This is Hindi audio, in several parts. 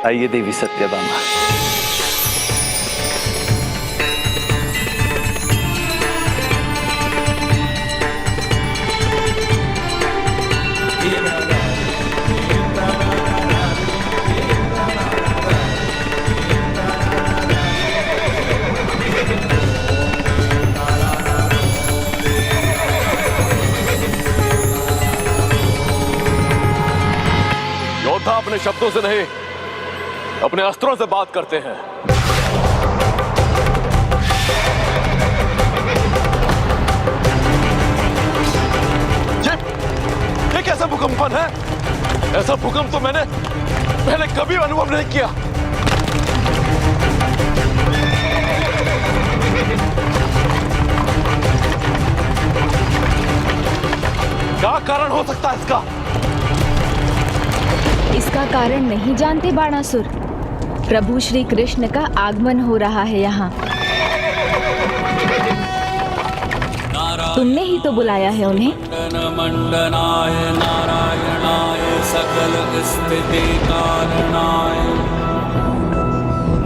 आइए देवी सत्यभामा। योद्धा अपने शब्दों से नहीं, अपने अस्त्रों से बात करते हैं। ये कैसा भूकंपन है? ऐसा भूकंप तो मैंने पहले कभी अनुभव नहीं किया। क्या कारण हो सकता है इसका? इसका कारण नहीं जानते बाणासुर? प्रभु श्री कृष्ण का आगमन हो रहा है यहाँ। तुमने ही तो बुलाया है उन्हें। मंडनाय नारायणाय सकल स्थिति कारणाय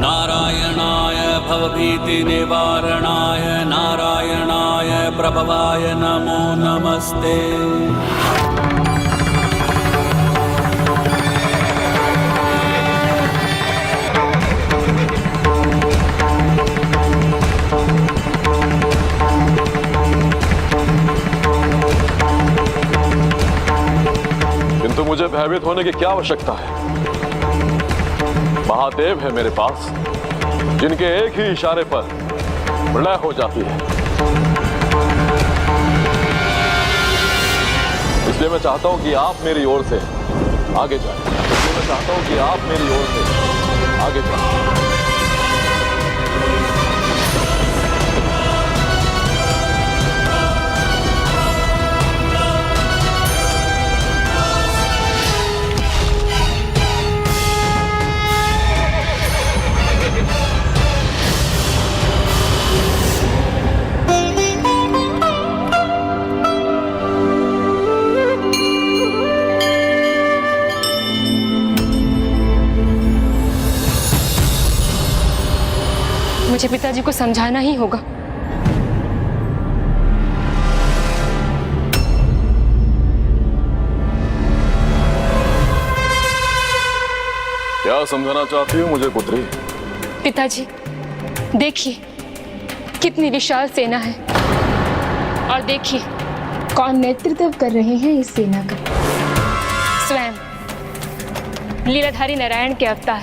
नारायणाय भवभीति निवारणाय नारायणाय प्रभवाय नमो नमस्ते। किंतु मुझे भयभीत होने की क्या आवश्यकता है? महादेव है मेरे पास, जिनके एक ही इशारे पर प्रलय हो जाती है। इसलिए मैं चाहता हूं कि आप मेरी ओर से आगे जाएं। इसलिए मैं चाहता हूं कि आप मेरी ओर से आगे जाएं। मुझे पिताजी को समझाना ही होगा। क्या समझाना चाहती हो मुझे पुत्री? पिताजी देखिए कितनी विशाल सेना है, और देखिए कौन नेतृत्व कर रहे हैं इस सेना का। स्वयं लीलाधारी नारायण के अवतार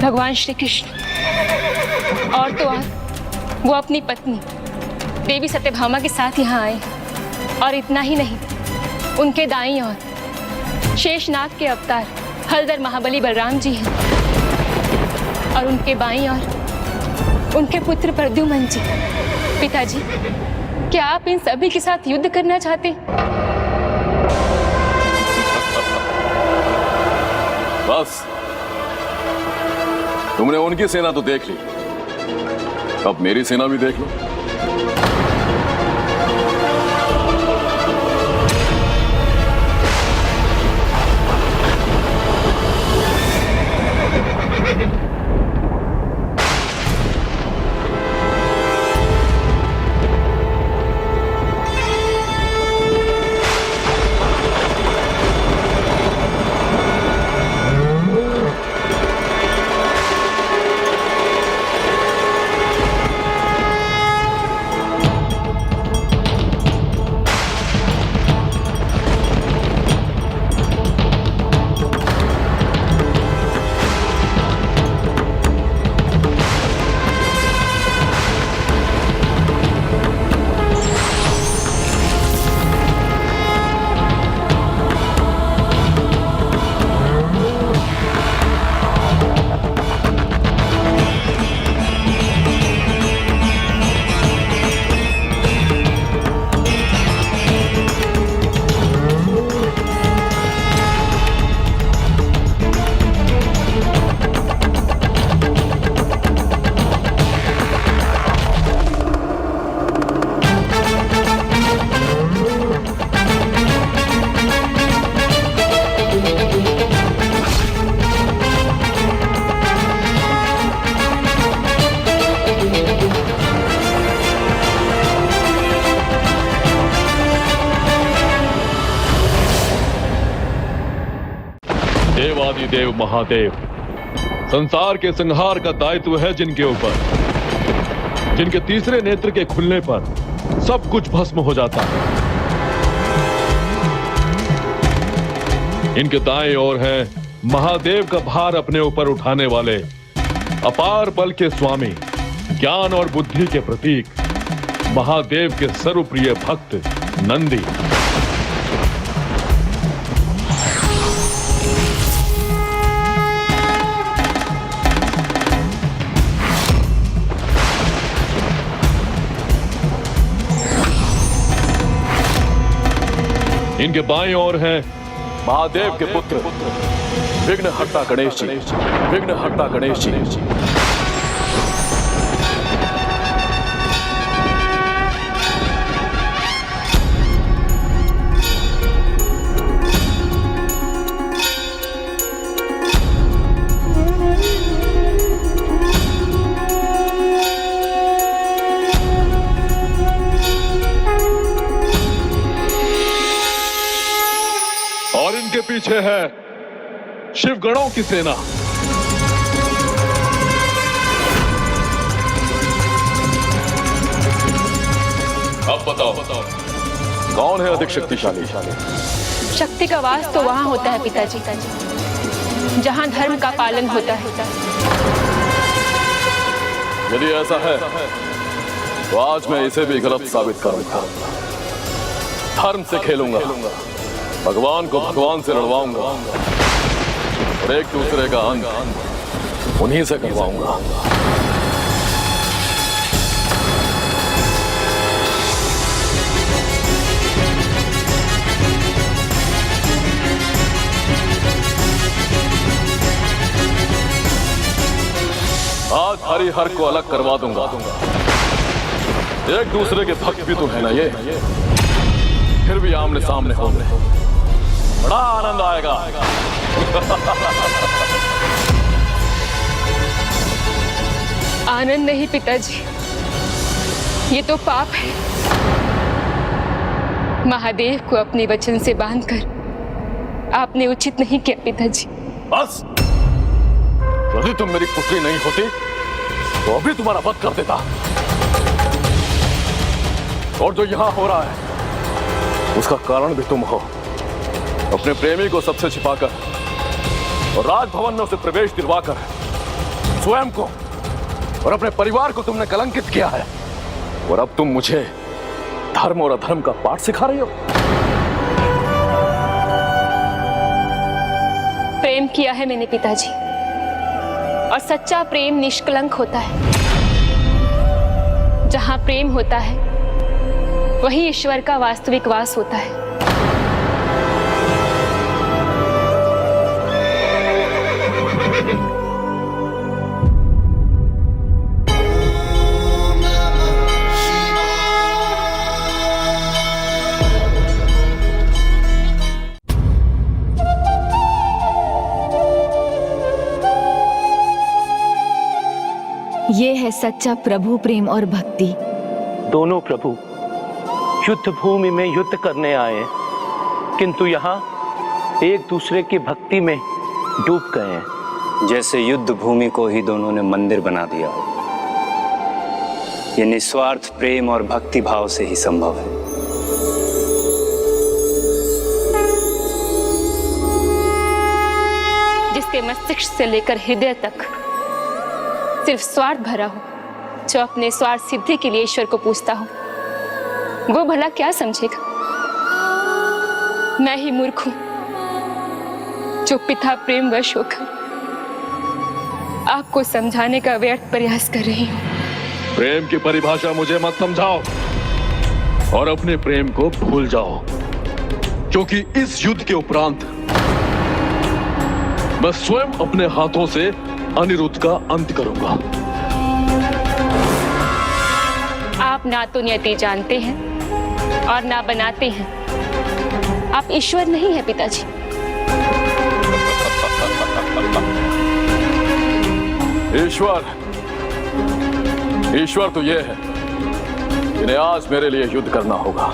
भगवान श्री कृष्ण, और तो और वो अपनी पत्नी देवी सत्यभामा के साथ यहाँ आए। और इतना ही नहीं, उनके दाईं ओर शेषनाग के अवतार हलधर महाबली बलराम जी हैं, और उनके बाईं ओर उनके पुत्र प्रद्युम्न जी। पिताजी, क्या आप इन सभी के साथ युद्ध करना चाहते? बस तुमने उनकी सेना तो देख ली, अब मेरी सेना भी देख लो। देवादिदेव महादेव, संसार के संहार का दायित्व है जिनके ऊपर, जिनके तीसरे नेत्र के खुलने पर सब कुछ भस्म हो जाता है। इनके दाएं ओर हैं महादेव का भार अपने ऊपर उठाने वाले, अपार बल के स्वामी, ज्ञान और बुद्धि के प्रतीक, महादेव के सर्वप्रिय भक्त नंदी। इनके बाएं ओर हैं महादेव के पुत्र विघ्नहर्ता गणेश जी, विघ्नहर्ता गणेश जी। और इनके पीछे है शिव गणों की सेना। अब बताओ कौन है अधिक शक्तिशाली? शक्ति का वास तो वहां होता है पिताजी, जहां धर्म का पालन होता है। यदि ऐसा है तो आज मैं इसे भी गलत साबित करूंगा। धर्म से खेलूंगा, भगवान को भगवान से लड़वाऊंगा और एक दूसरे का अंत उन्हीं से करवाऊंगा। आज हरिहर को अलग करवा दूंगा। एक दूसरे के भक्त भी तो है ना ये, फिर भी आमने सामने होंगे, बड़ा आनंद आएगा। आनंद नहीं पिताजी, ये तो पाप है। महादेव को अपने वचन से बांधकर आपने उचित नहीं किया पिताजी। बस, यदि तुम मेरी पुत्री नहीं होती तो अभी तुम्हारा वध कर देता। और जो यहां हो रहा है उसका कारण भी तुम हो। अपने प्रेमी को सबसे छिपाकर और राजभवन में उसे प्रवेश दिलवाकर स्वयं को और अपने परिवार को तुमने कलंकित किया है। और अब तुम मुझे धर्म और अधर्म का पाठ सिखा रही हो। प्रेम किया है मैंने पिताजी, और सच्चा प्रेम निष्कलंक होता है। जहां प्रेम होता है वही ईश्वर का वास्तविक वास होता है। ये है सच्चा प्रभु प्रेम और भक्ति। दोनों प्रभु युद्ध भूमि में युद्ध करने आए, किंतु यहाँ एक दूसरे की भक्ति में डूब गए हैं। जैसे युद्ध भूमि को ही दोनों ने मंदिर बना दिया हो। ये निस्वार्थ प्रेम और भक्ति भाव से ही संभव है। जिसके मस्तिष्क से लेकर हृदय तक सिर्फ स्वार्थ भरा हो, जो अपने स्वार्थ सिद्धि के लिए ईश्वर को पूजता हो, वो भला क्या समझेगा? मैं ही मूर्ख हूं जो पिता प्रेम वश होकर आपको समझाने का व्यर्थ प्रयास कर रही हूं। प्रेम की परिभाषा मुझे मत समझाओ और अपने प्रेम को भूल जाओ, क्योंकि इस युद्ध के उपरांत मैं स्वयं अपने हाथों से अनिरुद्ध का अंत करूंगा। आप ना तो नियति जानते हैं और ना बनाते हैं। आप ईश्वर नहीं है पिताजी। ईश्वर तो ये है, इन्हें आज मेरे लिए युद्ध करना होगा।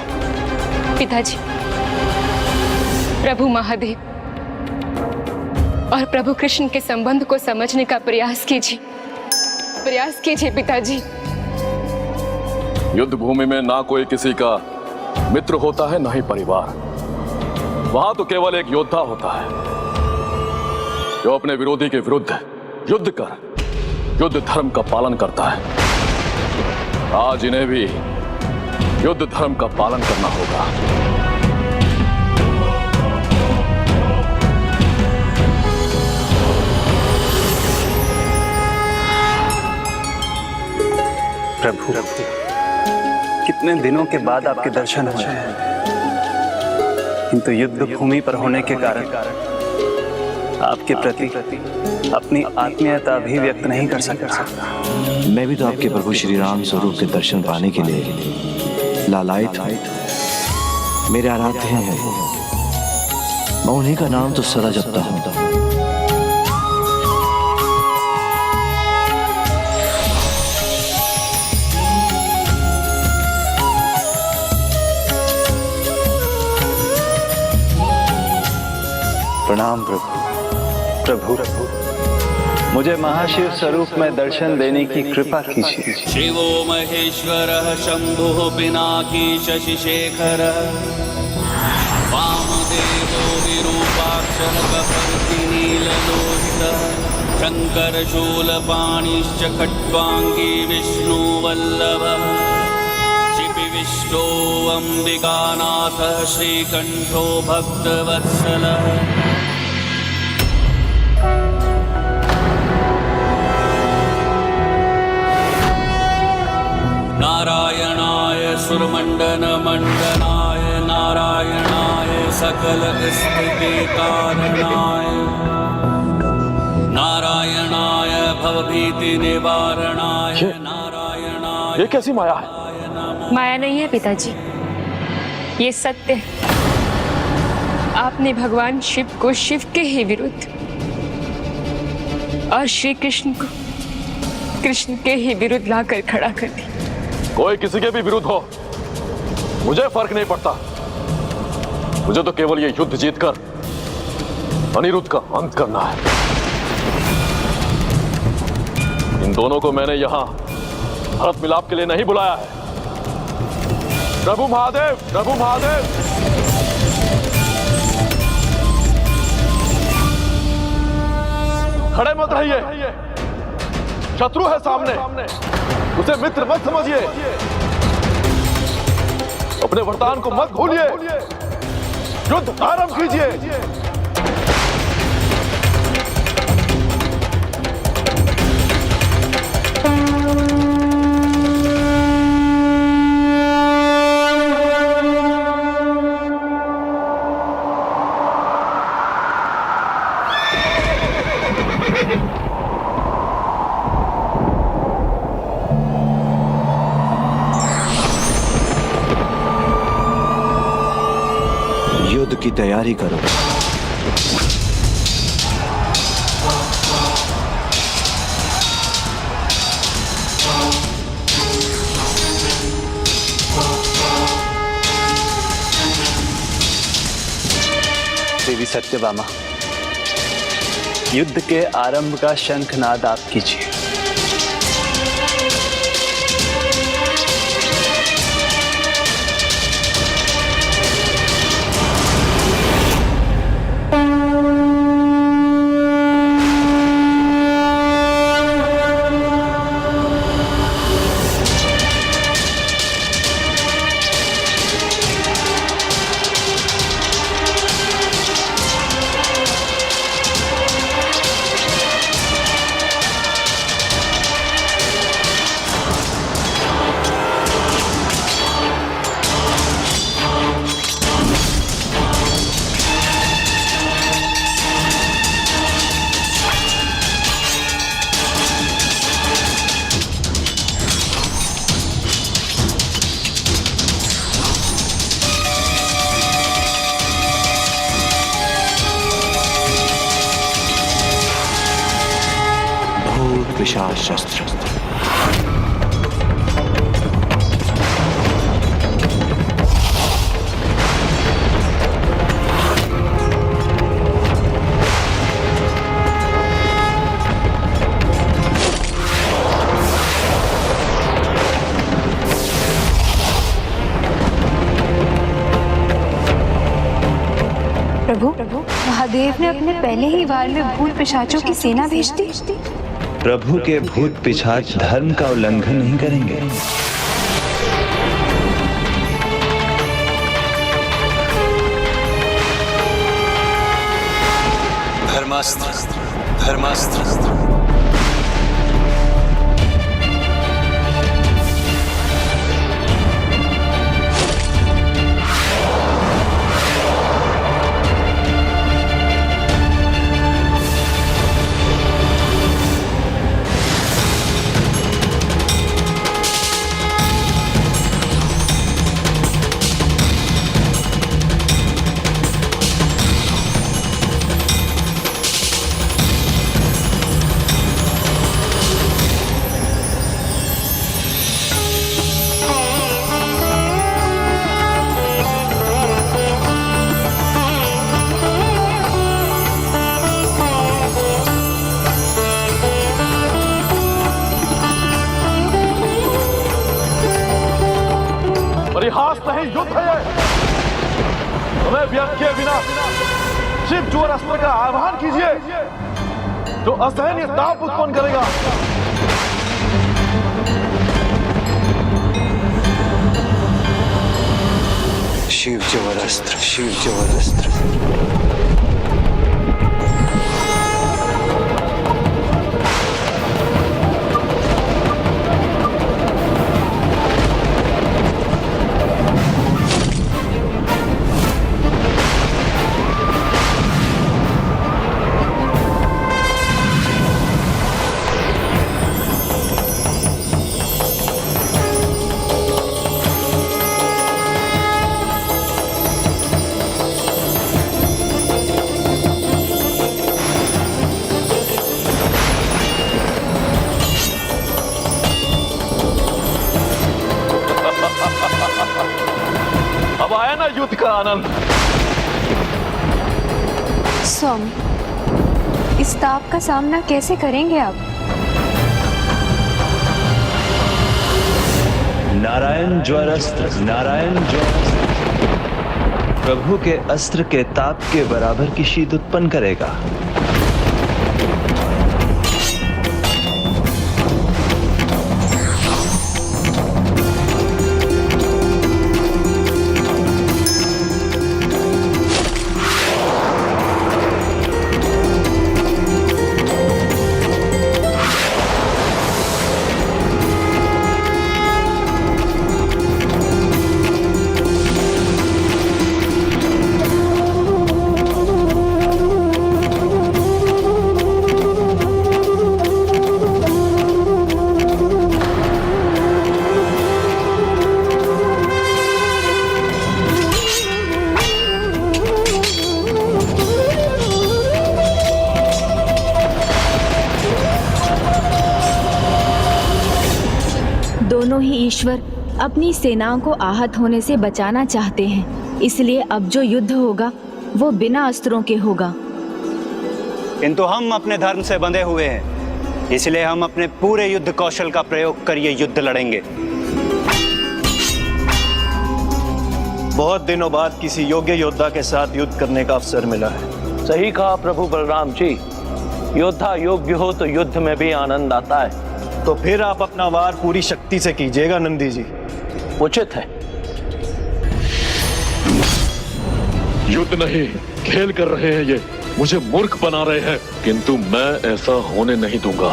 पिताजी, प्रभु महादेव और प्रभु कृष्ण के संबंध को समझने का प्रयास कीजिए पिताजी। युद्ध भूमि में ना कोई किसी का मित्र होता है, ना ही परिवार। वहां तो केवल एक योद्धा होता है जो अपने विरोधी के विरुद्ध युद्ध कर युद्ध धर्म का पालन करता है। आज इन्हें भी युद्ध धर्म का पालन करना होगा। प्रभु, कितने दिनों के बाद आपके दर्शन हुए हैं, किंतु युद्ध भूमि पर होने के कारण आपके प्रति अपनी आत्मीयता भी व्यक्त नहीं कर सकता। मैं भी तो आपके प्रभु श्री राम स्वरूप के दर्शन पाने के लिए लालायित हूं। मेरे आराध्य हैं, मैं उन्हीं का नाम तो सदा जपता हूं। प्रणाम प्रभु, मुझे महाशिव स्वरूप में दर्शन देने की कृपा कीजिए। शिवो महेश्वरः शंभुः पिनाकी शशिशेखरः वामदेवो विरूपाक्षः कपर्ति नीललोहितः शङ्करशूलपाणिश्च खट्वाङ्गी विष्णुवल्लभः शिपिविष्टो अम्बिकानाथः श्रीकण्ठो भक्तवत्सलः नारायणाय सुरमण्डनमण्डनाय नारायणाय सकलस्थितिकारणाय नारायणाय भवभीतिनिवारणाय नारायणाय। ये कैसी माया है? माया नहीं है पिताजी, ये सत्य है। आपने भगवान शिव को शिव के ही विरुद्ध और श्री कृष्ण को कृष्ण के ही विरुद्ध लाकर खड़ा कर दिया। कोई किसी के भी विरुद्ध हो, मुझे फर्क नहीं पड़ता। मुझे तो केवल ये युद्ध जीतकर अनिरुद्ध का अंत करना है। इन दोनों को मैंने यहां भरत मिलाप के लिए नहीं बुलाया है। प्रभु महादेव, प्रभु महादेव, खड़े मत रहिए। शत्रु है सामने, उसे मित्र मत समझिए। अपने वरदान को मत भूलिए। युद्ध आरंभ कीजिए। युद्ध की तैयारी करो। देवी सत्यभामा, युद्ध के आरंभ का शंखनाद आप कीजिए। विशाल शस्त्र। महादेव ने अपने पहले ही वार में भूत पिशाचों की सेना भेज दी। प्रभु के भूत पिशाच धर्म का उल्लंघन नहीं करेंगे। धर्मास्त्र, धर्मास्त्र। परिहास नहीं, युद्ध है ये। तुम्हें व्यर्थ किए बिना शिव ज्वर अस्त्र का आह्वान कीजिए जो असहनीय ताप उत्पन्न करेगा। शिव ज्वर अस्त्र, शिव ज्वर अस्त्र। अब आया ना युद्ध का आनंद। स्वामी, इस ताप का सामना कैसे करेंगे आप? नारायण ज्वर अस्त्र, नारायण ज्वर अस्त्र प्रभु के अस्त्र के ताप के बराबर की शीत उत्पन्न करेगा। दोनों ही ईश्वर अपनी सेनाओं को आहत होने से बचाना चाहते हैं, इसलिए अब जो युद्ध होगा वो बिना अस्त्रों के होगा। किंतु हम अपने धर्म से बंधे हुए हैं, इसलिए हम अपने पूरे युद्ध कौशल का प्रयोग कर ये युद्ध लड़ेंगे। बहुत दिनों बाद किसी योग्य योद्धा के साथ युद्ध करने का अवसर मिला है। सही कहा प्रभु बलराम जी, योद्धा योग्य हो तो युद्ध में भी आनंद आता है। तो फिर आप अपना वार पूरी शक्ति से कीजिएगा नंदी जी। उचित है। युद्ध नहीं, खेल कर रहे हैं ये, मुझे मूर्ख बना रहे हैं, किंतु मैं ऐसा होने नहीं दूंगा।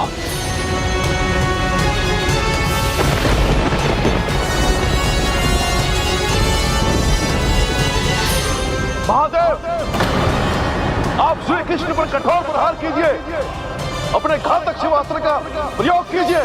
महादेव, आप श्री कृष्ण पर कठोर प्रहार कीजिए, अपने घातक शिवास्त्र का प्रयोग कीजिए।